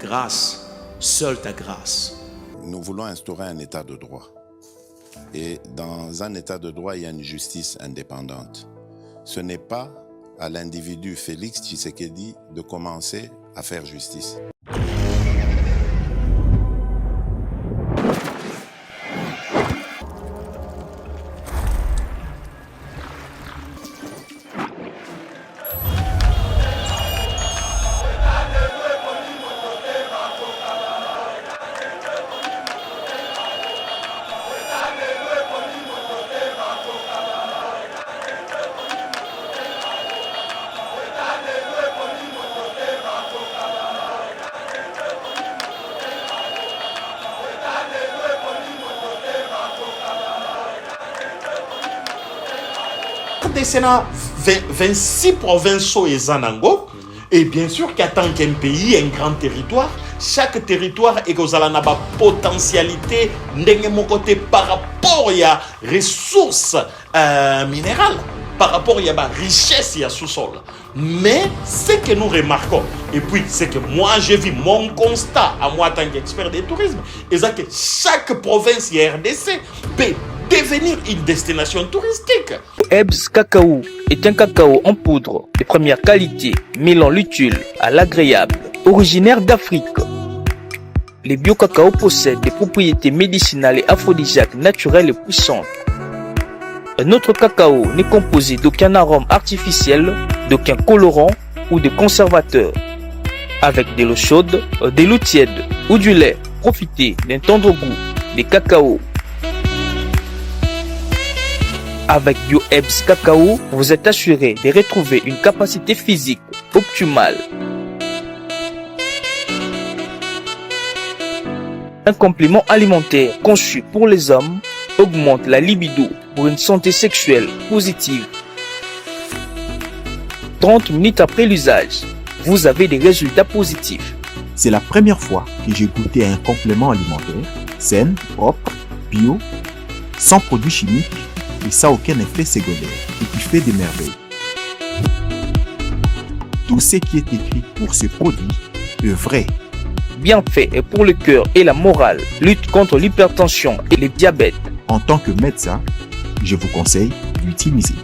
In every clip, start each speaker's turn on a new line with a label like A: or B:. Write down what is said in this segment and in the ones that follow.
A: grâce, seule ta grâce.
B: Nous voulons instaurer un état de droit. Et dans un état de droit, il y a une justice indépendante. Ce n'est pas à l'individu Félix Tshisekedi de commencer à faire justice.
C: Sénat 26 provinces et Zanango, et bien sûr qu'en tant qu'un pays, un grand territoire, chaque territoire est aux la potentialité de mon côté par rapport à ressources minérales, par rapport à la richesse et à sous-sol. Mais ce que nous remarquons, et puis c'est que moi j'ai vu mon constat à moi en tant qu'expert du tourisme, c'est que chaque province et RDC peut devenir une destination touristique.
D: Ebs Cacao est un cacao en poudre de première qualité, mêlant l'utile à l'agréable. Originaire d'Afrique, les bio-cacao possèdent des propriétés médicinales et aphrodisiaques naturelles et puissantes. Notre cacao n'est composé d'aucun arôme artificiel, d'aucun colorant ou de conservateur. Avec de l'eau chaude, de l'eau tiède ou du lait, profitez d'un tendre goût des cacao. Avec BioEbs Cacao, vous êtes assuré de retrouver une capacité physique optimale. Un complément alimentaire conçu pour les hommes augmente la libido pour une santé sexuelle positive. 30 minutes après l'usage, vous avez des résultats positifs.
E: C'est la première fois que j'ai goûté un complément alimentaire sain, propre, bio, sans produits chimiques et sans aucun effet secondaire et qui fait des merveilles. Tout ce qui est écrit pour ce produit est vrai.
D: Bien fait et pour le cœur et la morale, lutte contre l'hypertension et le diabète.
E: En tant que médecin, je vous conseille d'utiliser.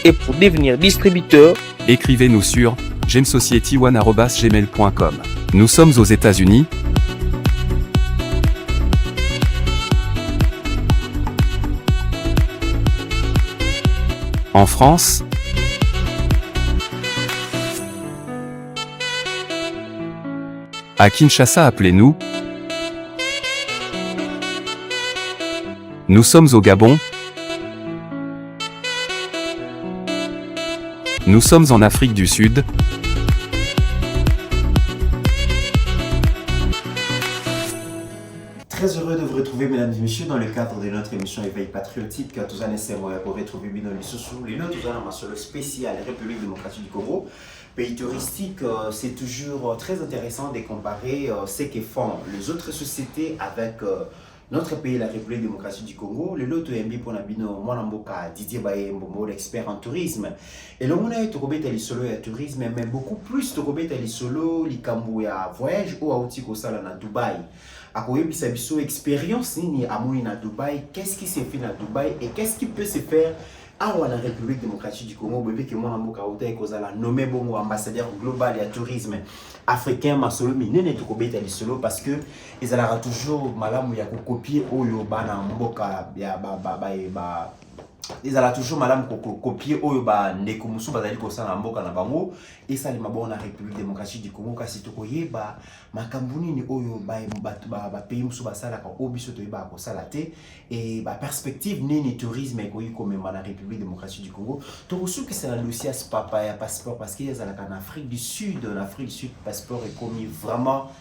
D: Et pour devenir distributeur,
F: écrivez-nous sur gemsociety1@gmail.com. Nous sommes aux États-Unis. En France, à Kinshasa, appelez-nous. Nous sommes au Gabon. Nous sommes en Afrique du Sud.
G: Très heureux de vous retrouver, mesdames et messieurs, dans le cadre de notre émission Éveil Patriotique. Tous les mois pour retrouver Bino Lissoussou, les notes sur le spécial République démocratique du Congo. Pays touristique, c'est toujours très intéressant de comparer ce que font les autres sociétés avec notre pays, la République démocratique du Congo. Le lot MB pour Nabino, Mwanamboka, Didier Baye Mbomo, l'expert en tourisme. Et le monde est Tokobet Alisolo et tourisme, mais beaucoup plus Tokobet Alisolo, Likambo et voyage ou à Outiko Sala na Dubaï. À Koyebi Sabiso, expérience ni à Mouni na Dubaï, qu'est-ce qui s'est fait na Dubaï et qu'est-ce qui peut se faire à la République démocratique du Congo, bébé que moi nommé bon ambassadeur global et tourisme africain masolo minene to kobeta lisolo parce que ils allaient toujours malamu ya copier oyo bana mboka ya ba ils allaient toujours malamu copier oyo ba ndeko musu bazali ko sala mboka na bango et ça les mabon na République démocratique du Congo kasi to koyeba makambuni ni oyo ba pays musu basala ka obiso to yeba ko sala te et ba perspective ni tourisme ko comme na République démocratique du Congo to reçu que c'est la dossier papa ya passeport parce qu'ils allaient en Afrique du Sud passeport est commis vraiment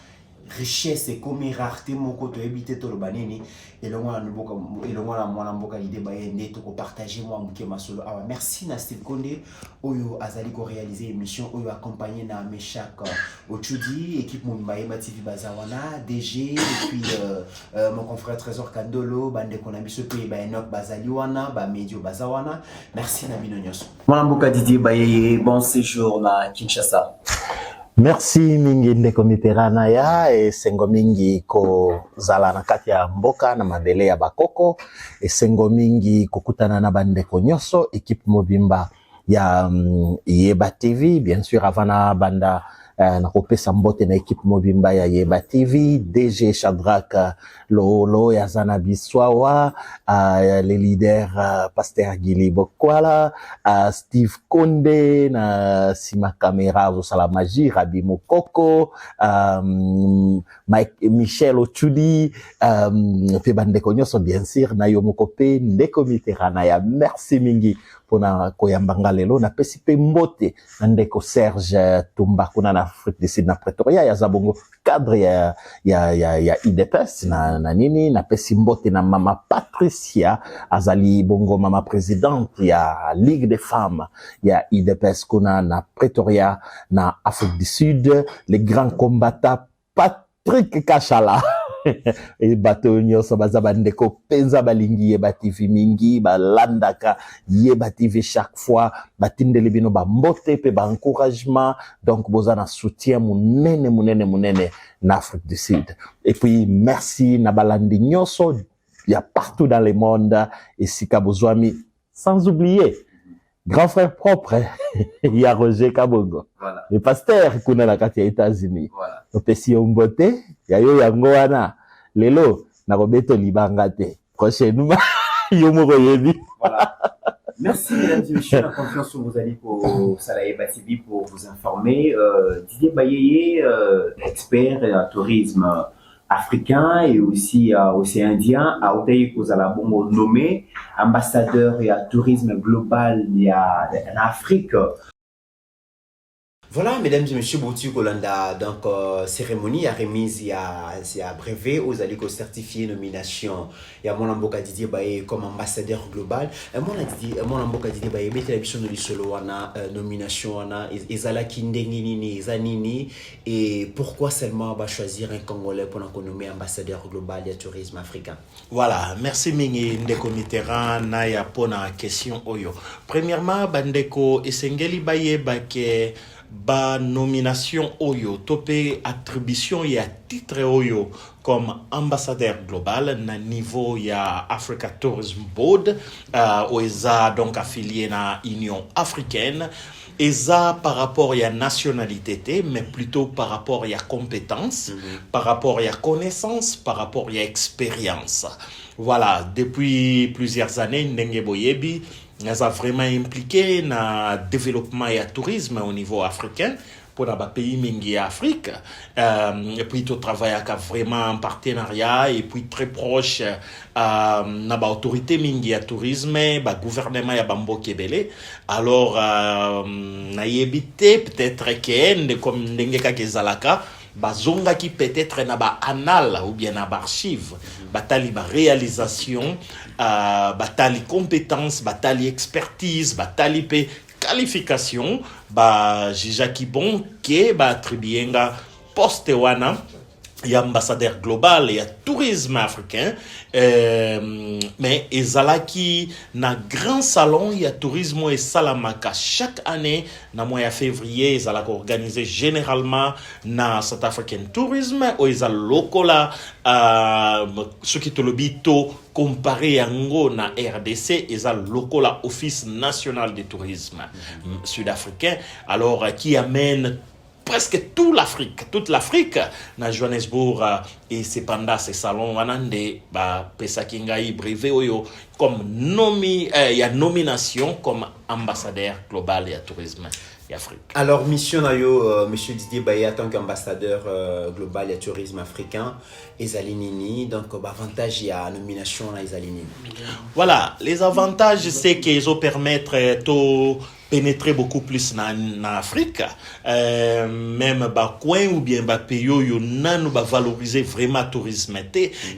G: richesse et comme rareté moko to habiter to lobaneni et le moi na mboka l'idée ba yende to partager moi muke masolo awa merci na Steve Konde oyo azali ko réaliser émission oyo accompagné na Meshak Ochudi équipe Mumbai TV Bazawana DG et puis mon confrère Trésor Kandolo bande ko na biso pe ba Enoch Bazaliwana ba Medio Bazawana merci na bino nyos. Mwana mboka Didier Baye bon séjour na Kinshasa.
H: Merci mingi ndeko miterana ya esengo mingi ko zala na kati ya mboka na mabele ya bakoko esengo mingi kokutana na bandeko nyoso équipe mobimba ya Yeba TV bien sûr avant na banda na kopesa mbote na équipe mobimba ya Yeba TV DG Shadrack Lolo ya Zana Biswawa les leaders Pasteur Gili Bokwala Steve Konde na Sima Camera Zosala Magie Rabi Mokoko Mike Michel Ochudi pe bandeko nyoso bien sûr na yo mokope ndeko miterana ya merci mingi pona koyambanga lelo na pesi pe mbote na ndeko Serge Tumba kuna na Afrique du Sud na Pretoria ya zabongo cadre ya IDPS na nini na pesi mbote na mama Patricia azali bongo mama présidente ya Ligue des femmes ya IDPS kuna na Pretoria na Afrique du Sud les grands combattants Patrick Kachala et bato nyonso baza bandeko penza balingi Yeba TV mingi balandaka Yeba TV chaque fois batindeli bino ba mbote pe ba encouragement donc boza na soutien munene na Afrique du Sud et puis merci na balandi nyonso ya partout dans le monde et sika bozwami sans oublier grand frère propre il y a Roger Kabongo voilà. Le pasteur kuna na kati ya États-Unis voilà. Opesi mbote ya yo yango wana lelo na robeto libanga te prochainement yo moko yebi
G: voilà. Merci mesdames et messieurs, la confiance que vous allez pour Yeba TV pour vous informer. Didier Bayeye, expert en tourisme africain et aussi indien, a été nommé ambassadeur et tourisme global en Afrique. Voilà, mesdames et messieurs, Bouti Kolanda, donc cérémonie à remise, il y a brevet aux alliés certifiés nomination. Il y a mon amboka Didier Baye comme ambassadeur global. Mon amboka Didier Baye mettez la mission de l'isolo wana nomination wana ezala kindengini ezanini et pourquoi seulement va choisir un Congolais pour nous nommer ambassadeur global du tourisme africain.
C: Voilà, merci mingi ndeko Mitterrand na ya pona question oyo. Premièrement, bandeko esengeli baye bake ba nomination oyo topé attribution ya titre oyo comme ambassadeur global na niveau ya Africa Tourism Board oeza donc affilié na Union africaine eza par rapport à nationalité mais plutôt par rapport à compétence par rapport à connaissance par rapport à expérience. Voilà, depuis plusieurs années ndenge boyebi nous a vraiment impliqué dans le développement et le tourisme au niveau africain pour les pays mingi Afrique et puis tout travail avec vraiment en partenariat et puis très proche na ba autorité mingi à tourisme ba gouvernement ya bambo kebele alors na yebité peut-être que comme ndenge ka kezalaka bazonga qui peut-être na ba annal ou bien na ba archive batali ba réalisation batali compétence batali expertise batali pe qualification ba jijaki bon ke ba attribuenga poste wana y a ambassadeur global et tourisme africain mais ezalaki na grand salon y a tourisme et salamaka chaque année na mois de février ezalaka organisé généralement na South African Tourism ou ezal lokola ce qui te le bito comparé yango na RDC ezal lokola Office national de tourisme sud-africain alors qui amène presque toute l'Afrique na Johannesburg et c'est pendant ces salons wanande ba pesaki ngai brevet oyo comme ya nomination comme ambassadeur global et tourisme et Afrique.
G: Alors mission na yo monsieur Didier Baye en tant qu'ambassadeur global et tourisme africain ezali nini donc avantage ya nomination na ezali nini.
C: Voilà, les avantages c'est qu'ils ont permettre to pénétrer beaucoup plus en Afrique, même ba coin ou bien ba pays yo nanu ba valoriser vraiment tourisme.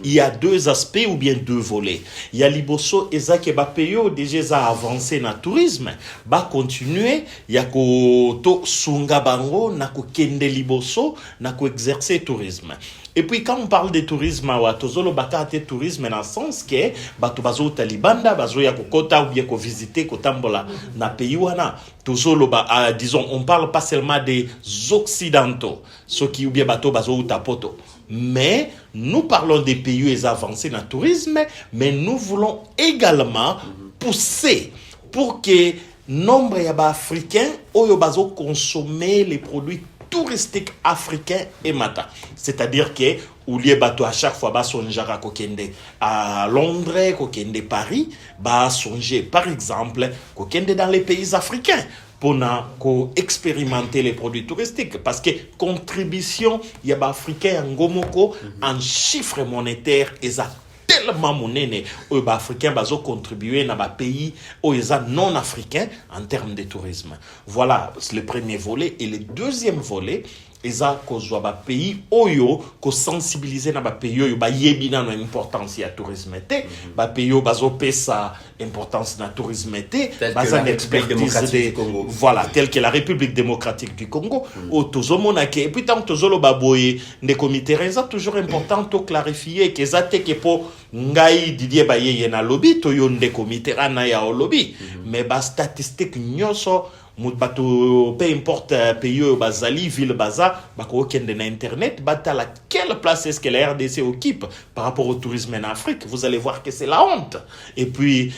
C: Il y a deux aspects ou bien deux volets. Il y a liboso ezake ba pays déjà avancé na tourisme, ba continuer ya ko to sunga bango na ko kende liboso na ko exercer tourisme. Et puis quand on parle de tourisme watozolo bakate tourisme dans le sens que bato bazo talibanda bazo ya kokota ou bien ko visiter ko tambola na pays wana maintenant, disons, on parle pas seulement des occidentaux, ceux qui ou bien bateau bazo ou tapoto, mais nous parlons des pays avancés dans le tourisme, mais nous voulons également pousser pour que nombre d'Africains oyo bazo consommer les produits touristiques africains et mata. C'est-à-dire que ou lié bateau à chaque fois ba sonjara kokende à Londres, kokende Paris, ba songer par exemple kokende dans les pays africains pour expérimenter les produits touristiques parce que contribution y a ba africain ngomoko en chiffre monétaire exact tellement monnaie aux Africains bazo contribuer dans les pays aux non africains en termes de tourisme. Voilà le premier volet et le deuxième volet eza kozwa ba pays oyo ko sensibiliser na ba pays oyo ba yebina na importance ya tourisme te ba pays oyo bazo pesa importance na tourisme te baza expertise de voilà tel que la République démocratique du Congo au tozomona ke et puis tant tozolo baboye ne comité reza toujours important to clarifier que za te ke po ngai Didier Baye na lobby to yo nde comité rana ya lobby mais ba statistique nyoso peu importe pays bazali ville baza bako kende na internet batala quelle place est-ce que la RDC occupe par rapport au tourisme en Afrique, vous allez voir que c'est la honte et puis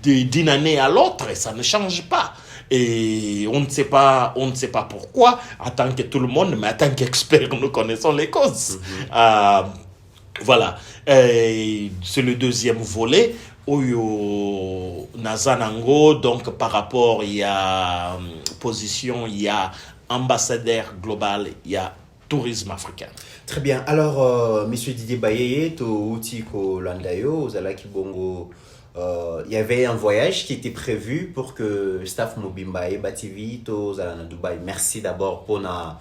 C: d'une année à l'autre ça ne change pas et on ne sait pas pourquoi en tant que tout le monde mais en tant qu'expert nous connaissons les causes voilà c'est le deuxième volet Oyo Nazanango, donc par rapport, il y a position, il y a ambassadeur global, il y a tourisme africain.
G: Très bien. Alors, monsieur Didier Baye, to outi ko landayo, Zalaki Bongo, il y avait un voyage qui était prévu pour que staff Mobimba et Bativi, to Zalana Dubaï. Merci d'abord pour na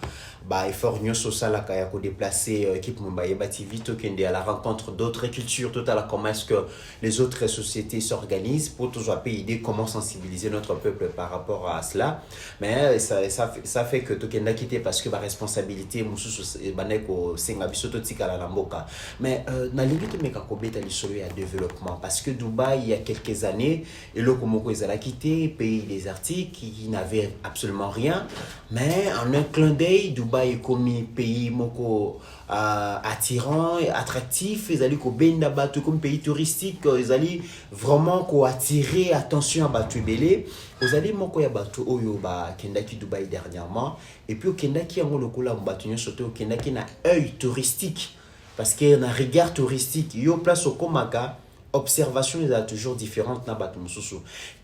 G: effort nyoso sala kaya ko déplacer équipe Mumbai Bativi to kende à la rencontre d'autres cultures total comment est-ce que les autres sociétés s'organisent pour toujours payer comment sensibiliser notre peuple par rapport à cela mais ça fait que to kenda quitter parce que ma responsabilité mususu baneko senga bisoto tikala na mboka mais na limite meka ko beta lisolo ya développement parce que Dubaï il y a quelques années et le komoko ezala quitté pays désertique qui n'avait absolument rien mais en un clin d'œil Dubaï est comme pays moko attirant et attractif ils allaient ko benda batu comme pays touristique ils allaient vraiment ko attirer attention à batu belé ils allaient moko ya batu oyo ba kendaki Dubaï dernièrement et puis au kendaki yango lokola batu nyo soto kendaki na œil touristique parce que na regard touristique yo place au komaka observation est toujours différente na batu mususu.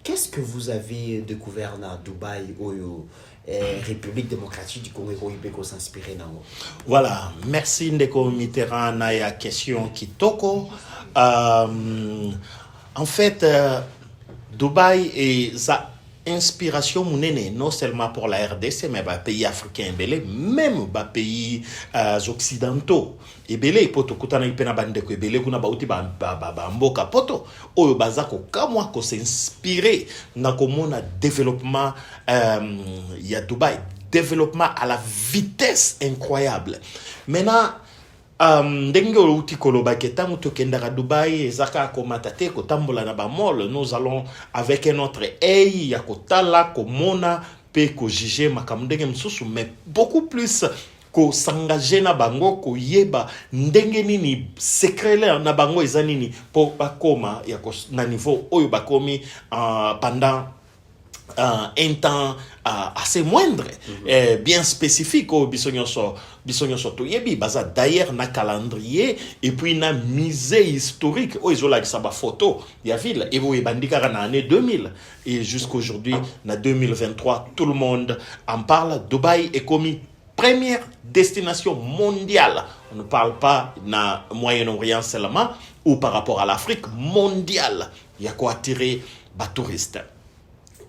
G: Qu'est-ce que vous avez découvert na Dubaï oyo République démocratique du Congo et Ibeko s'inspirer nango?
C: Voilà, merci Ndeko Mitterrand na ya question kitoko. En fait, Dubaï est sa inspiration mounene non seulement pour la RDC mais les pays africains belé même les pays occidentaux et belé poto kutana ipena bande ko belé kuna bauti ba mboka poto oyo bazako kamwa ko s'inspirer na komona développement ya Dubaï développement à la vitesse incroyable maintenant ndenge outi koloba ketango tokendaka Dubaï ezaka komatate ko tambola na ba mall nous allons avec un autre œil ya kotala komona pe ko juger makamndenge msusu mais beaucoup plus ko s'engager na bango ko yeba ndenge nini secret na bango ezanini po bakoma ya ko na niveau oyo bakomi pendant un temps assez moindre bien spécifique au bisognoso to yebi baza d'ailleurs na calendrier et puis na musée historique o izola ki ba photo ya ville et vous bandika na année 2000 et jusqu'aujourd'hui na 2023 tout le monde en parle. Dubaï est comme première destination mondiale, on ne parle pas na Moyen-Orient seulement ou par rapport à l'Afrique mondiale, il y a quoi attirer ba touristes.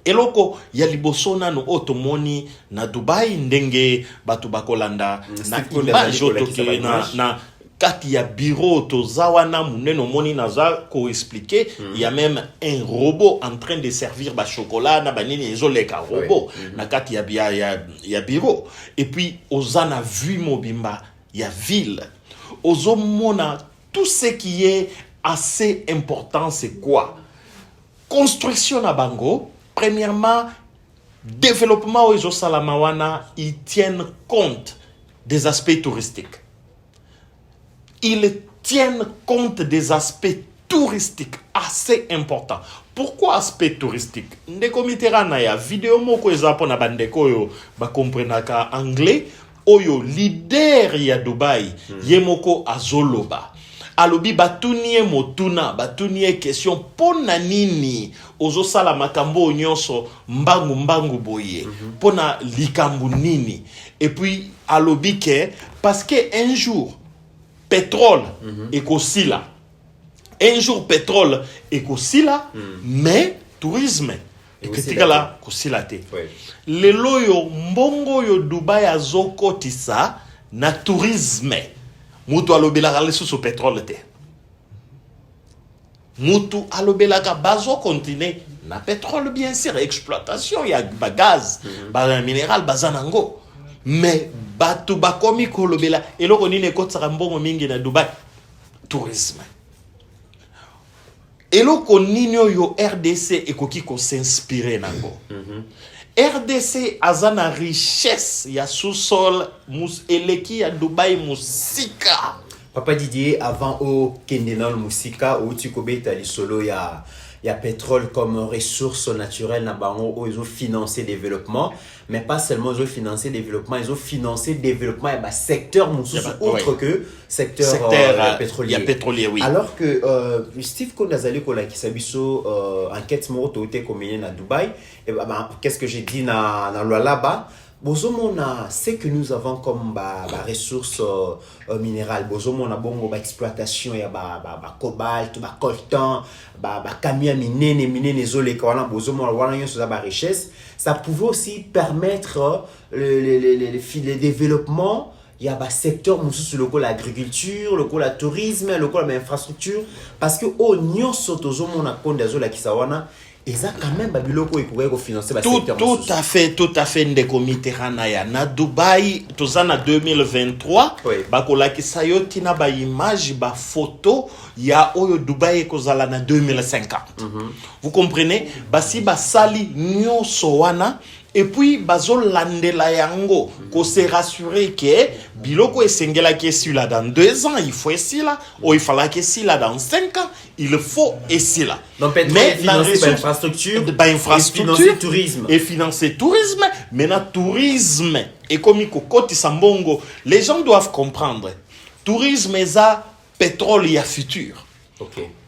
C: Eloko ya liboso nano otomoni na Dubaï ndenge batu bakolanda na image otoke na kati ya bureau tozawana muneno moni naza ko expliquer il y a même un robot en train de servir ba chocolat na banini ezoleka robot na kati ya bureau et puis ozana vu mobimba ya ville ozomona tout ce qui est assez important c'est quoi construction na bango premièrement, développement aux Salamawana, ils tiennent compte des aspects touristiques. Ils tiennent compte des aspects touristiques assez importants. Pourquoi aspect touristique? Ndeko Mitterrand ya vidéo moko ezapo na bandeko yo ba comprenaka anglais oyo leader ya Dubai yemoko azoloba. Alobi batunie motuna, batunie question pona nini ozo sala makambo nyonso mbangu boye. Pona likambu nini. Et puis alobi ke parce que un jour pétrole ekosila. Un jour pétrole ekosila mais tourisme eketikala kosila te. Lelo yo mbongo yo Dubai azokotisa na tourisme. Mutu alobelaka lesusu pétrole te. Mutu alobelaka bazo continuer na pétrole bien sûr, exploitation ya ba gaz, ba minéral bazanango. Mais batu bakomi kolobela eloko nini ekotsaka mbongo mingi na Dubai? Tourisme. Eloko nini yo RDC ekoki ko s'inspirer nango. RDC azana richesse ya sous-sol eleki ya Dubai musika.
G: Papa Didier, avant au Kendenal Musika, où tu kobeta li solo ya pétrole comme ressource naturelle na bango où ils ont financé développement, mais pas seulement ils ont financé développement, ils ont financé développement et bah secteur autre que secteur pétrolier.
C: Pétrolier, oui.
G: Alors que Steve Kondazali kola kisabiso enquête moto te combien na Dubaï et bah qu'est-ce que j'ai dit na là-bas. Bozomona, c'est que nous avons comme ressources minérales. Bozomona bongo exploitation ya cobalt, coltan, camia minene zole kawana bozomona wana yon soza richesse. Ça pouvait aussi permettre le développement. Il y a un secteur sur le l'agriculture, le tourisme, le l'infrastructure parce que au nyon sotozo mona konda zola kisawana. Et ça quand même babiloko ikowe ko financer ba secteur
C: tout à fait ndeko Mitterrand ya na Dubai tozana 2023 bakola kisayo tina ba image ba photo ya oyo Dubai ekozala na 2050. Vous comprenez basi basali nyonso wana et puis bazo landela yango ko se rassurer que biloko esengela ke si là dans 2 ans il faut esi là ou il fallait que si là dans 5 ans il faut esi là.
G: Mais l'infrastructure
C: infrastructure
G: tourisme
C: et financer tourisme mais na tourisme et comme kokoti sambongo les gens doivent comprendre tourisme eza pétrole ya futur.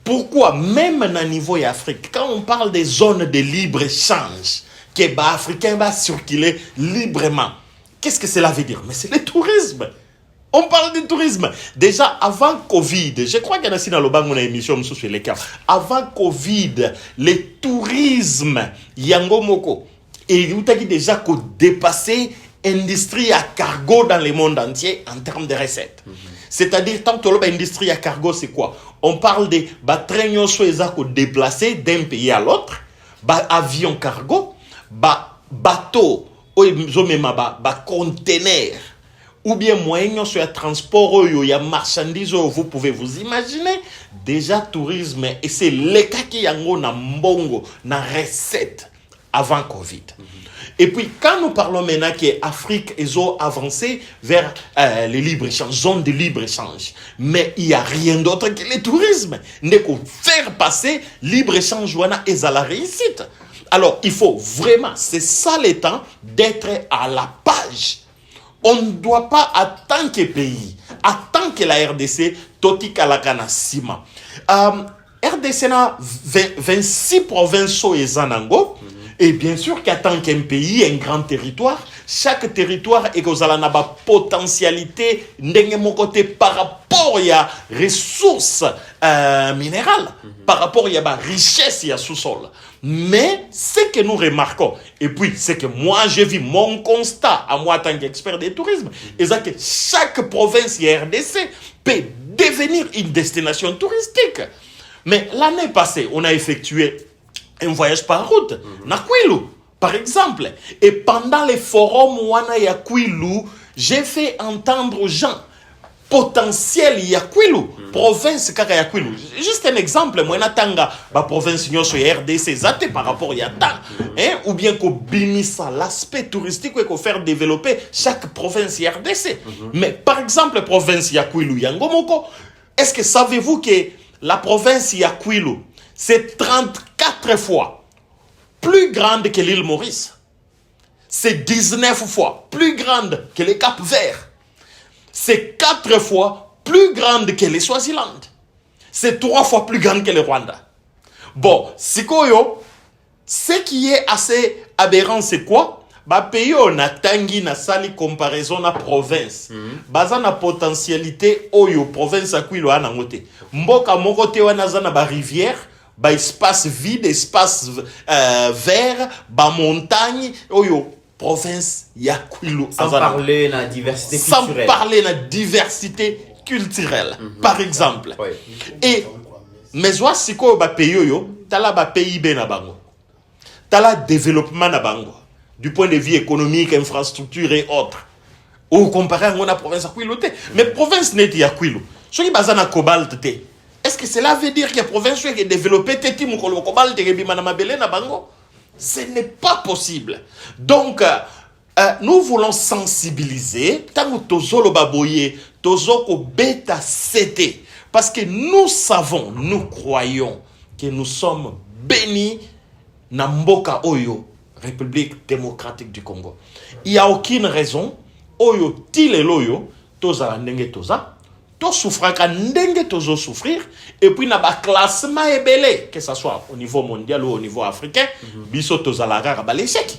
C: Pourquoi même na niveau ya Afrique quand on parle des zones de libre-échange que les Africains va circuler librement. Qu'est-ce que cela veut dire? Mais c'est le tourisme. On parle de tourisme. Déjà, avant Covid, je crois qu'il y a aussi dans le banc, on a une émission sur les cas. Avant Covid, le tourisme, Yango Moko, et il y a déjà qu'au dépassé industrie à cargo dans le monde entier en termes de recettes. C'est-à-dire, tant que l'industrie à cargo, c'est quoi? On parle de trains qui déplacés d'un pays à l'autre, avion cargo, bateau, conteneur, ou bien moyen sur le transport, il y a marchandises, vous pouvez vous imaginer. Déjà, tourisme, et c'est le cas qui y a na mbongo, na recette avant Covid. Et puis, quand nous parlons maintenant que l'Afrique est avancée vers les libre-échange, zone de libre-échange, mais il n'y a rien d'autre que le tourisme. N'est qu'au faire passer libre-échange et à la réussite. Alors, il faut vraiment, c'est ça le temps d'être à la page. On ne doit pas, en tant que pays, en tant que la RDC, toti kalakana sima. RDC na 26 provinces et zanango. Et bien sûr qu'en tant qu'un pays, un grand territoire, chaque territoire est aux alanaba potentialité côté par rapport à ressources minérales, par rapport à richesse et à sous-sol. Mais ce que nous remarquons, et puis c'est que moi j'ai vu mon constat à moi en tant qu'expert de tourisme, c'est que chaque province RDC peut devenir une destination touristique. Mais l'année passée, on a effectué un voyage par route, na Kwilu, par exemple. Et pendant les forums Wana ya Kwilu, j'ai fait entendre aux gens, potentiel ya kwilu province kaka ya kwilu. Juste un exemple, moi natanga ba province nyonso ya RDC zate par rapport ya ta ou bien ko binisa l'aspect touristique ou ko faire développer chaque province ya RDC. Mais par exemple province ya kwilu ya ngomoko, est-ce que savez-vous que la province ya kwilu c'est 34 fois plus grande que l'île Maurice? C'est 19 fois plus grande que le Cap-Vert. C'est 4 fois plus grande que les Swaziland. C'est 3 fois plus grande que le Rwanda. Bon, sikoyo, ce qui est assez aberrant, c'est quoi? Ba pays on a tangi na sali comparaison na province. Baza na potentialité oyo province akuilo ana ngote. Mboka moko te wana za na ba rivière, ba espace vide, espace vert, ba montagne oyo province ya Kwilu.
G: Sans parler de la diversité culturelle.
C: Sans parler de la diversité culturelle, par exemple.
G: Oui.
C: Et, mais moi, si ko ba pays yo, tala ba PIB na bango. Tala développement na bango. Du point de vue économique, infrastructure et autres. Ou comparé à la province à Kwilu te. Mais province n'est ya Kwilu. So ki bazana cobalt te. Est-ce que cela veut dire que la province est développée te ti mukolo cobalt te bi mana mabele na bango? Ce n'est pas possible. Donc, nous voulons sensibiliser. Tango tozo lo baboye, tozo ko beta sete. Parce que nous savons, nous croyons que nous sommes bénis na mboka oyo, République démocratique du Congo. Il n'y a aucune raison, oyo tile loyo, toza la ndenge toza, to souffrir ka ndenge tozo souffrir, et puis na ba classement ebele, que ce soit au niveau mondial ou au niveau africain, biso toza la rara ba l'échec,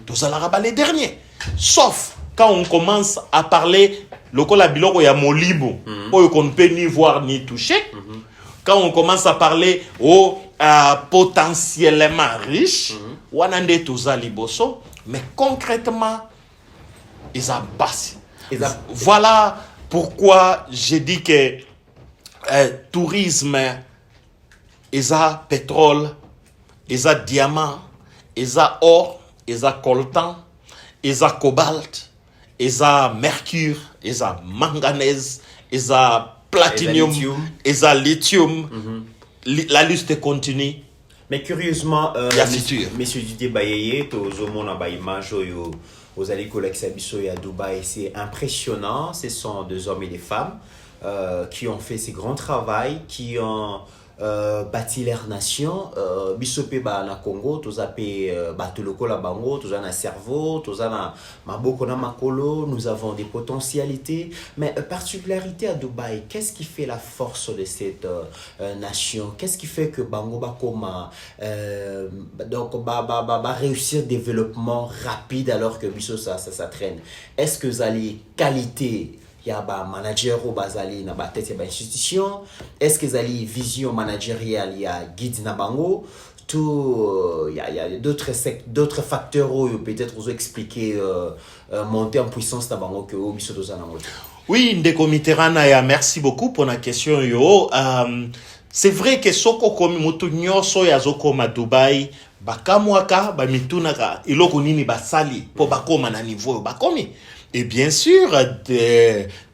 C: toza la rara les derniers. Sauf quand on commence à parler lokola biloko ya molibo, oyo qu'on ne peut ni voir ni toucher, quand on commence à parler au potentiellement riche, wanande toza liboso, mais concrètement, ils ont passé. Voilà pourquoi je dis que tourisme, ils ont pétrole, ils ont diamant, ils ont or, ils ont coltan, ils ont cobalt, ils ont mercure, ils ont manganèse, ils ont platinium, ils ont lithium. La liste continue.
G: Mais curieusement, monsieur Didier Bayeye, tozomona ba image oyo ozali kolekisa biso ya Dubaï, c'est impressionnant. Ce sont des hommes et des femmes qui ont fait ce grand travail, qui ont bâti leur nation. Biso pe ba na Congo, toza pe bato lokola bango, toza na cerveau, toza na maboko na makolo, nous avons des potentialités. Mais particularité à Dubaï, qu'est-ce qui fait la force de cette nation? Qu'est-ce qui fait que bango ba koma donc ba réussir développement rapide alors que biso ça traîne? Est-ce que zali qualité? Il y a un manager au bazali na ba tête ya ba institution. Est-ce que zali vision managériale, il y a guide na bango? Tout il y a d'autres facteurs où peut-être vous expliquer monter en puissance na bango que au biso dozana moto.
C: Oui, ndeko Mitterrand ya merci beaucoup pour la question yo. C'est vrai que soko komi moto nyoso ya zoko ma Dubaï bakamwaka ba mitunaka iloko nini basali po bakoma na niveau bakomi. Et bien sûr,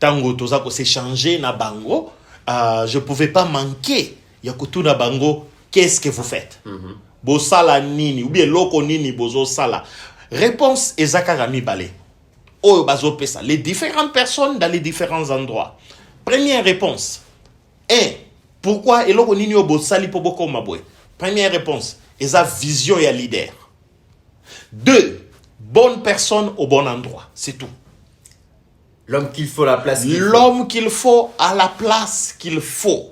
C: tango toza ko s'échanger na bango, je pouvais pas manquer yakutu na bango, qu'est-ce que vous faites? Bo sala nini ou bien loko nini bozo sala. Réponse ezakara mibale. Oyo bazo pesa les différentes personnes dans les différents endroits. Première réponse. Pourquoi eloko nini o bosali po boko mabwe? Première réponse, eza vision ya leader. 2, bonne personne au bon endroit, c'est tout.
G: L'homme qu'il faut, la place qu'il faut.
C: L'homme qu'il faut à la place qu'il faut.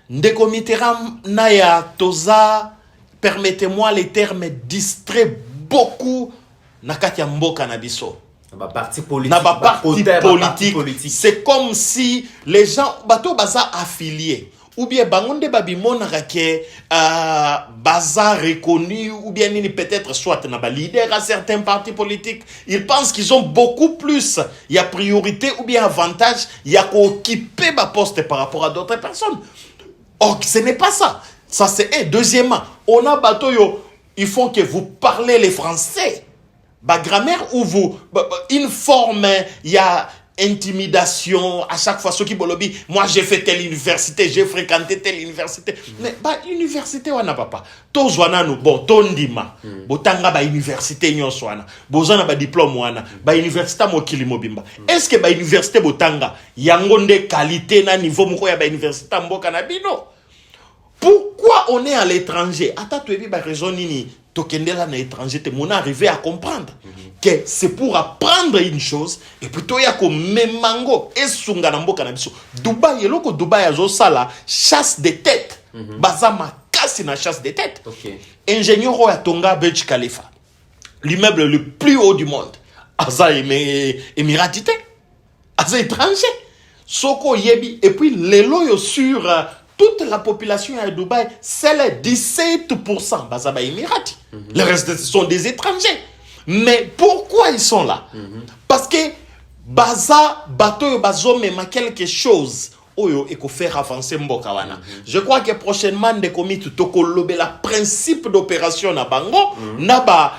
C: Ndeko Mitterrand naya toza, permettez-moi les termes, distrait beaucoup nakati ya mboka na biso.
G: Na parti politique.
C: Na parti politique. C'est comme si les gens bato baza affiliés. Ou bien bangonde babimona ke baza reconnu ou bien nini peut-être soit na ba leader à certains partis politiques, ils pensent qu'ils ont beaucoup plus, il y a priorité ou bien avantage, il y a qu'occuper ba poste par rapport à d'autres personnes. Or ce n'est pas ça. Ça c'est un. Deuxièmement, on a bato yo, il faut que vous parlez les français. Ba grammaire ou vous une forme, il y a intimidation, à chaque fois, ceux qui bolobi, moi j'ai fait telle université, j'ai fréquenté telle université. Mais, université, on n'a pas. Tozwana nous, bon, tondima, botanga ba université nyonswana, bozana ba diplôme wana, ba université mokili mobimba. Est-ce que ba université botanga, yangonde qualité na niveau moko ya ba université mboka na bino? Pourquoi on est à l'étranger? Ata tu ebi ba raison nini, tokendela na étranger, te mon arrivé à comprendre que c'est pour apprendre une chose et plutôt ya ko memango esunga na mboka na biso. Dubaï eloko Dubaï azo sala chasse de tête. Bazama kasi na chasse de tête.
G: Okay.
C: Ingénieur ya Tonga Burj Khalifa. L'immeuble le plus haut du monde. Aza émiratité. Aza étranger. Soko yebi et puis les loyaux sur toute la population à Dubaï, c'est les 17% bazaba émirati. Le reste sont des étrangers. Mais pourquoi ils sont là? Parce que baza bateau bazo mema quelque chose oyo eko faire avancer mboka wana. Je crois que prochainement des comités toko lobe la principe d'opération na bango na ba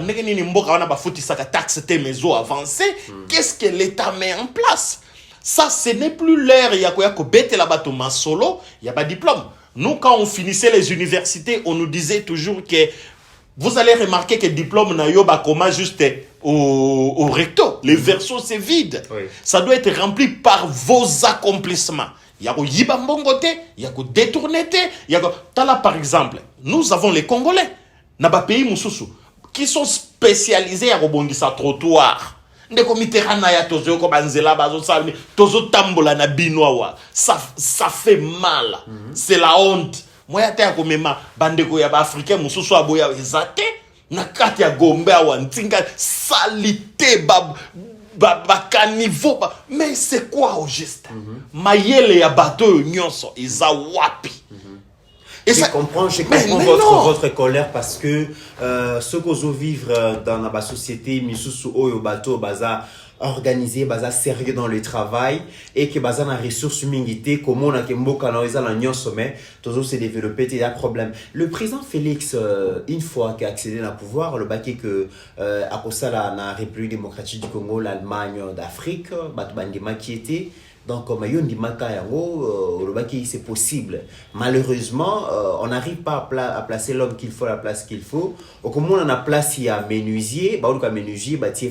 C: neni mboka wana ba futi saka taxe te mezo avancé. Qu'est-ce que l'État met en place? Ça, ce n'est plus l'ère yako bete la bateau solo, il y a pas de diplôme. Nous, quand on finissait les universités, on nous disait toujours que vous allez remarquer que le diplôme n'a pas comment juste au recto. Les versos, c'est vide. Oui. Ça doit être rempli par vos accomplissements. Il y a yibambongote, il y a détournété, il y a tala par exemple. Nous avons les Congolais, naba pays mususu, qui sont spécialisés à rebondissement trottoir. Ndeko Mitterrand ya tozo ko banzela bazo sabni tozo tambola na binoa ça fait mal. C'est la honte. Moi ya ta ko mema bandeko ya ba africain mususu aboya ezate na kati ya gombe wa ntinga salité ba caniveau mais c'est quoi au juste? Mayele ya bateau nyonso eza wapi?
G: Je comprends votre colère parce que ce qu'on veut vivre dans la société, misusu oyo bato baza organisé, baza sérieux dans le travail et que baza na ressources mingité comme on a que mboka na eza la nyonso mais toujours se développer il y a problème. Le président Félix une fois qu'il a accédé au pouvoir, le baquet que à cause la na République démocratique du Congo, l'Allemagne d'Afrique, bato bandima qui était donc, c'est possible. Malheureusement, on n'arrive pas à placer l'homme qu'il faut à la place qu'il faut. Au moment où on a place, il y a menuisier,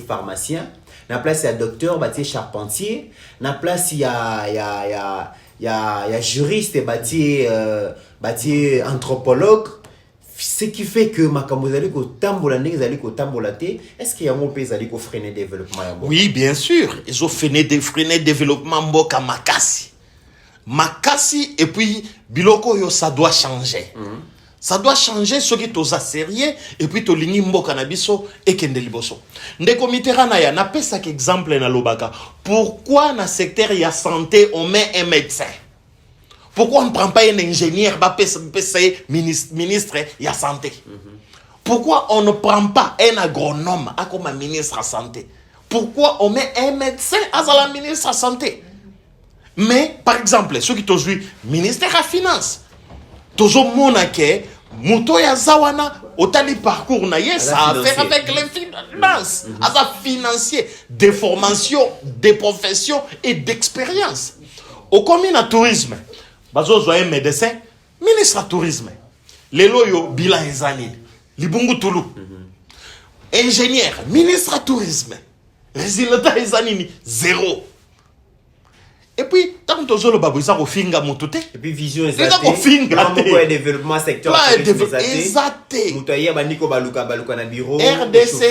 G: pharmacien. On a place, il y a docteur, charpentier. On a place, il y a juriste, anthropologue. Ce qui fait que est-ce qu'il y a un pays qui a freiné le développement?
C: Oui, bien sûr. Ils ont freiné le développement mboka makasi. Makasi et puis biloko yo ça doit changer. Ça doit changer ce qui est sérieux et puis to lingi mboka na biso et kende liboso. Ndeko Mitterrand ya na pesa exemple na lobaka. Pourquoi na secteur ya santé on met un médecin? Pourquoi on ne prend pas un ingénieur, ministre de la santé? Pourquoi on ne prend pas un agronome comme un ministre de la santé? Pourquoi on met un médecin à la ministre de la santé? Mais, par exemple, ceux qui ont joué ministère de la Finance, tous les gens qui Muto ya zawana, otali parcours na ça a à faire avec les finances, à financier, des formations, des professions et d'expérience. Au commun à tourisme, bazo un médecin, ministre du tourisme. Les loyo bilan ezani, libungu tulu. Ingénieur, ministre du tourisme. Résultat ezani zéro. Et puis, tant que tu as le babouissa au finga mototé.
G: Et puis, vision exacte. Pourquoi le développement secteur
C: exacté.
G: Moutaïa baniko baluka baluka na bureau.
C: RDC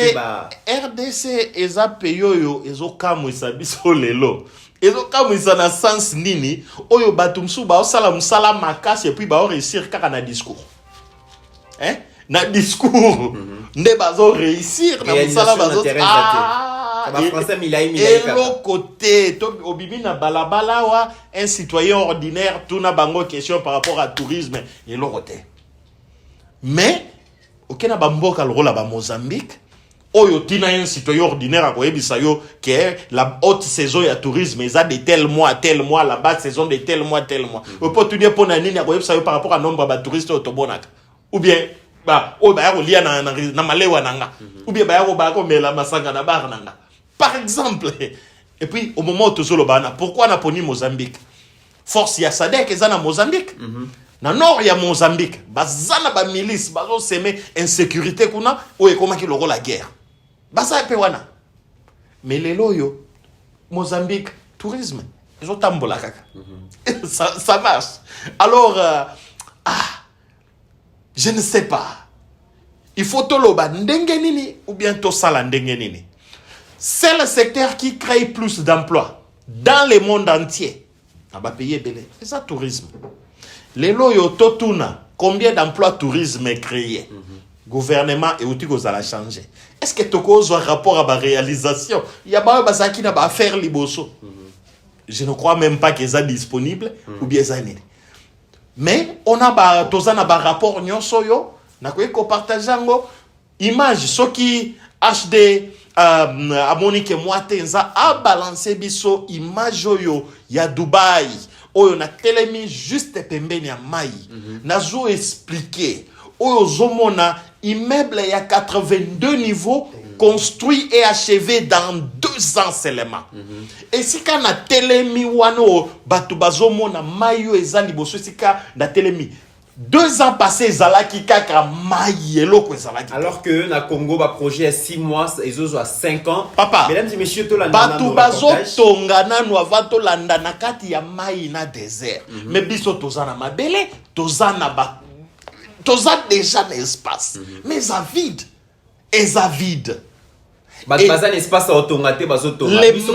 C: eza peyoyo ezo kamwisa biso lelo. Ezo kamwisa na sens nini oyo batumsu ba osala musala makasi et puis ba réussir kaka na discours. Hein? Na discours. Nde bazo réussir na musala bazo et l'autre côté, obimi na balabala wa un citoyen ordinaire tout na bango question par rapport à tourisme et l'autre côté. Mais aucun na bamboka le rôle à Mozambique, oyo tina un citoyen ordinaire a koyebisa yo que la haute saison ya tourisme ils a de tel mois, la basse saison de tel mois. Opportunité pour na nini a koyebisa yo par rapport à nombre de touristes autobonaka. Ou bien ba o ba ya lia na malewa nanga. Ou bien ba ya ko ba ko mela masanga na bar nanga. Par exemple, Et puis, au moment où tu as pourquoi on a poni Mozambique? Force ya Sadek et Zana Mozambique. Dans le nord, il y a Mozambique. Bazana ba milice, bazo seme insécurité kuna, ou et comment qui l'aura la guerre. Baza pewana. Mais les loyo, Mozambique, tourisme. Ils ont tambola kaka. Ça marche. Alors, je ne sais pas. Il faut toloba ndengenini ou bien tosala ndengenini. C'est le secteur qui crée plus d'emplois dans le monde entier. On va payer belé. C'est ça, tourisme. Les loyo totuna, combien d'emplois tourisme est créé? Gouvernement et outils que ça a changé. Est-ce que tu as un rapport à la réalisation? Il y a pas de qui n'a pas faire liboso. Je ne crois même pas qu'ils sont disponibles ou bien ça n'est. Mais on a un rapport nyonsoyo, na ko partager ngo image ce qui HD a Monique Moatenza a balancé biso image yo ya Dubaï. Oyo na telemi juste pembeni ya mai. Nazo expliquer. Oyo zomona immeuble ya 82 niveaux construit et achevé dans 2 ans seulement. Et si quand na telemi wano batu bazomona mayo ezali boso sika na telemi 2 ans passés zalaki kaka mayelo ko zalaki.
G: Alors que na Congo ba projet 6 mois et zozo à 5 ans.
C: Papa,
G: mesdames et messieurs, to la
C: batu bazo tongana no avato landa na kati ya mai na désert. Mais biso tozana mabele, tozana ba toza déjà l'espace. Mais ça vide. Et ça vide.
G: Et espace
C: les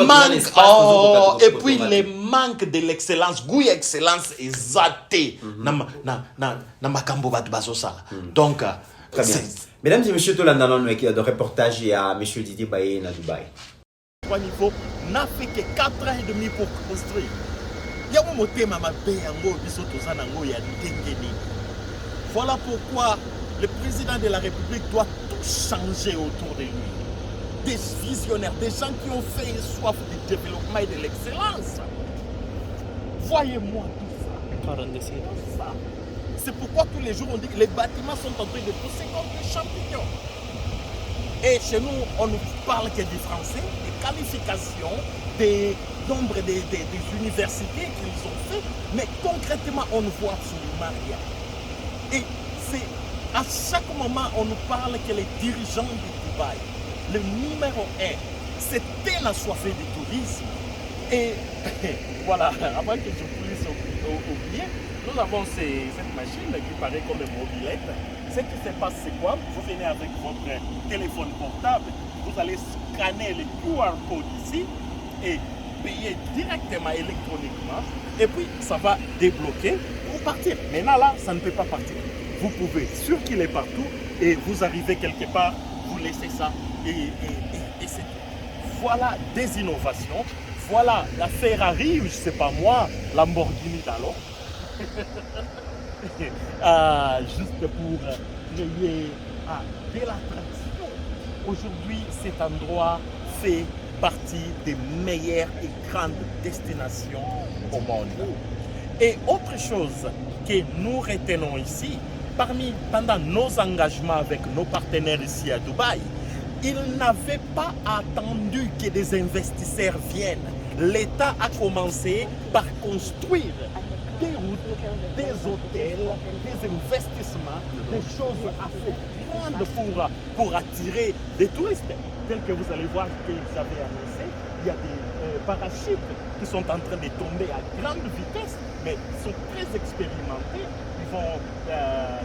C: manques, et puis les manques de l'excellence, goût excellence exacté na makambo bat bazosa. Donc
G: très bien. Mesdames et messieurs, tout le monde de reportage à monsieur Didier Baye na Dubaï.
C: 3 niveaux n'a fait que 4 ans et demi pour construire. Ya mo motema mabe yango biso tozana ngo ya ndengeni. Voilà pourquoi le président de la République doit tout changer autour de lui. Des visionnaires, des gens qui ont fait une soif du développement et de l'excellence. Voyez-moi tout ça. C'est pourquoi tous les jours on dit que les bâtiments sont en train de pousser comme des champignons. Et chez nous, on ne parle que du français, des qualifications, des nombres des universités qu'ils ont fait, mais concrètement, on ne voit absolument rien. Et c'est à chaque moment, on nous parle que les dirigeants du Dubaï, le numéro 1, c'était l'assoiffé du tourisme. Et voilà, avant que je puisse oublier, nous avons cette machine qui paraît comme une mobilette. Ce qui se passe, c'est quoi? Vous venez avec votre téléphone portable, vous allez scanner le QR code ici et payer directement électroniquement. Et puis, ça va débloquer pour partir. Maintenant, là, ça ne peut pas partir. Vous pouvez circuler partout et vous arrivez quelque part, vous laissez ça et c'est tout. Voilà des innovations. Voilà la Ferrari, je ne sais pas moi, Lamborghini d'alors. Juste pour créer de l'attraction. Aujourd'hui, cet endroit fait partie des meilleures et grandes destinations au monde. Et autre chose que nous retenons ici, pendant nos engagements avec nos partenaires ici à Dubaï, ils n'avaient pas attendu que des investisseurs viennent. L'État a commencé par construire des routes, des hôtels, des investissements, des choses assez grandes pour attirer des touristes. Tel que vous allez voir qu'ils avaient annoncé, il y a des parachutes qui sont en train de tomber à grande vitesse, mais ils sont très expérimentés. Ils vont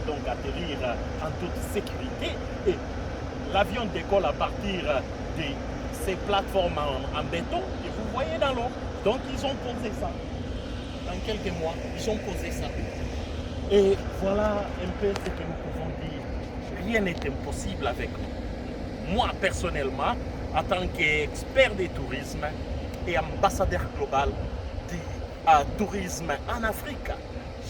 C: donc atterrir en toute sécurité. Et l'avion décolle à partir de ces plateformes en béton que vous voyez dans l'eau. Donc ils ont posé ça. Dans quelques mois, ils ont posé ça. Et voilà un peu ce que nous pouvons dire. Rien n'est impossible avec nous. Moi, personnellement, en tant qu'expert du tourisme et ambassadeur global du tourisme en Afrique,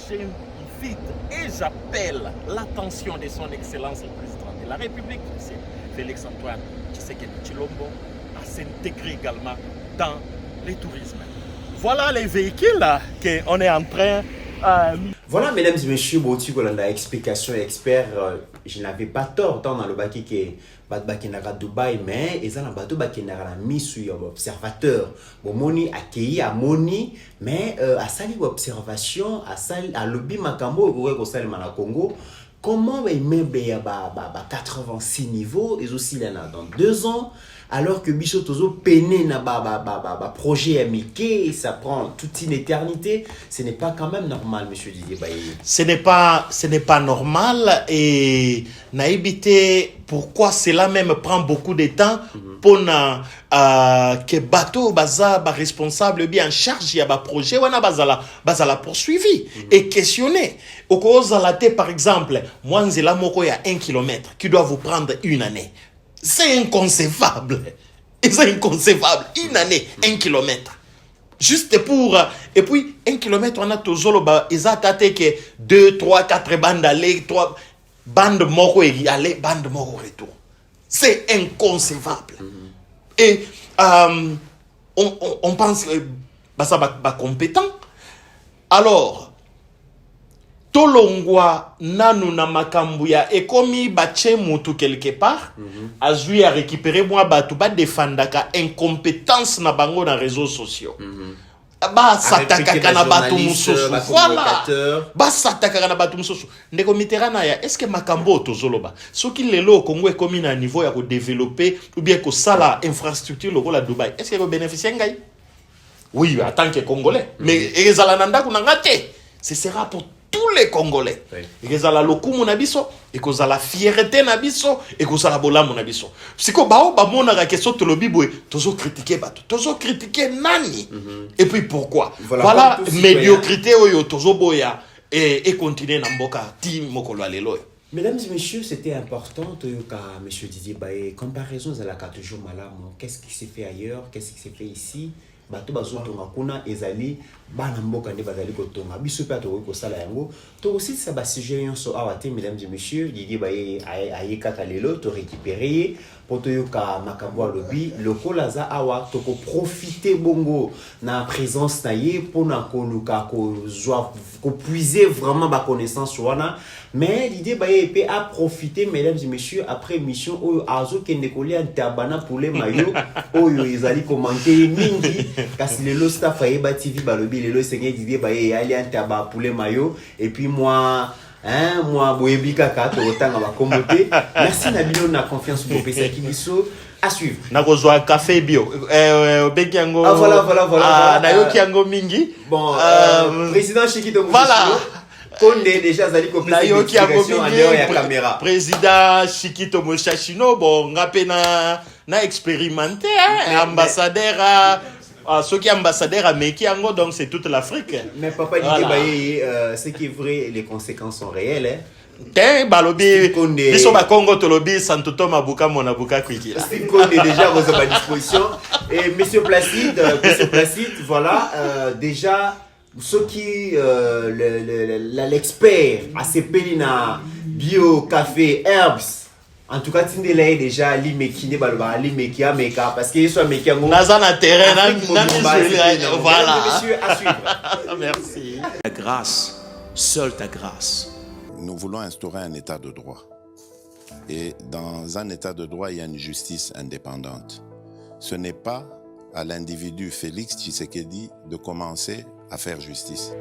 C: j'invite et j'appelle l'attention de son Excellence le Président de la République, M. Félix-Antoine Tshisekedi Tshilombo, à s'intégrer également dans le tourisme. Voilà les véhicules qu'on est en train...
G: Voilà, mesdames et messieurs, Boti Golanda, explication expert, je n'avais pas tort tant dans le baki que baki naka Dubaï mais ils ont bateau baki naka misu observateur bon moni accueilli à moni mais à sali observation à sali à lobby makambo ko sali na Congo comment les meubles ya ba 86 niveaux et aussi là dans 2 ans alors que biso tozo peine na ba projet amicé ça prend toute une éternité. Ce n'est pas quand même normal, monsieur Didier Baye.
C: Ce n'est pas normal et naïbité pourquoi cela même prend beaucoup de temps pour que bateau baza ba responsable bien en charge ya ba projet wana bazala poursuivi et questionné au cause la té par exemple moi nzela moko ya 1 km qui doit vous prendre 1 année. C'est inconcevable. C'est inconcevable. 1 année, 1 kilomètre. Juste pour... Et puis, 1 kilomètre, on a toujours... Ils ont attaqué que 2, 3, 4 bandes aller, 3 bandes moro et aller, bandes moro retour. C'est inconcevable. Et on pense que ça va compétent. Alors... Tolongwa nanu na makambuya et komi bache mutu quelque part azui a récupérer moi batu ba defandaka incompétence na bango na réseaux sociaux ba sataka na batu mususu voilà ba sataka na batu mususu ndeko miterana ya est-ce que makambo tozoloba soki lelo Congo ekomi na niveau ya ko développer ou bien ko sala infrastructure lokola Dubaï est-ce que ko bénéficier ngai oui en tant que Congolais mais ezala nanda kunanga te ce sera pour tous les Congolais. Et que ça la lokumu na biso, et que ça la fierté na biso, et que ça la bolamu na biso. Siko bao ba mona ka question to lobi boy, tozo critiquer bato, tozo critiquer nani. Et puis pourquoi? Voilà médiocrité oyo tozo boya et continuer na mboka ti mokolo alelo.
G: Mesdames et messieurs, c'était important, Toyoka, monsieur Didier Baye, comparaison à la toujours malamu. Qu'est-ce qui s'est fait ailleurs? Qu'est-ce qui s'est fait ici? Bato bazo tonga kuna ezali bana mboka nde bazali ko tonga biso pe to ko sala yango to aussi ça ba sujet yonso awate mesdames et messieurs Didier Baye ayeka kalelo to récupérer pour toyoka makambo lobby lokola za awa to ko profiter bongo na présence na ye pour na ko luka ko joie ko puiser vraiment ba connaissance wana mais Didier Baye peut a profiter mesdames et messieurs après mission oyo azo kende ko lia ntabana pour les maillots oyo ezali ko manquer mingi kasi lelo staff ayeba TV balobi lelo seigneur Didier Baye ali ntaba pour les maillots et puis moi boyebi kaka to otanga ba kombote merci na bino na confiance pour pesa kibiso à suivre
C: na kozwa café bio beki yango
G: voilà
C: na yoki yango mingi
G: bon président Chikito
C: voilà
G: Konde déjà zali ko pesa explication en dehors ya caméra
C: président Chikito Moshashino bon ngape na expérimenté ambassadeur ceux qui ambassadeurs à Mekiango, donc c'est toute l'Afrique.
G: Mais papa dit Baye, ce qui est vrai, les conséquences sont réelles.
C: Balobi, biso ba Congo tolobi santoto mabuka monabuka kwikila.
G: Steve Konde déjà vous à disposition et monsieur Placide, voilà déjà ceux qui l'expert à ces pelina bio café herbs. En tout cas, Tindela est déjà limekine balba limekia meka parce que soit mekia ngo
C: nazana terrain
G: voilà monsieur à suivre.
A: Merci. Ta grâce, seule ta grâce.
B: Nous voulons instaurer un état de droit. Et dans un état de droit, il y a une justice indépendante. Ce n'est pas à l'individu Félix Tshisekedi de commencer à faire justice.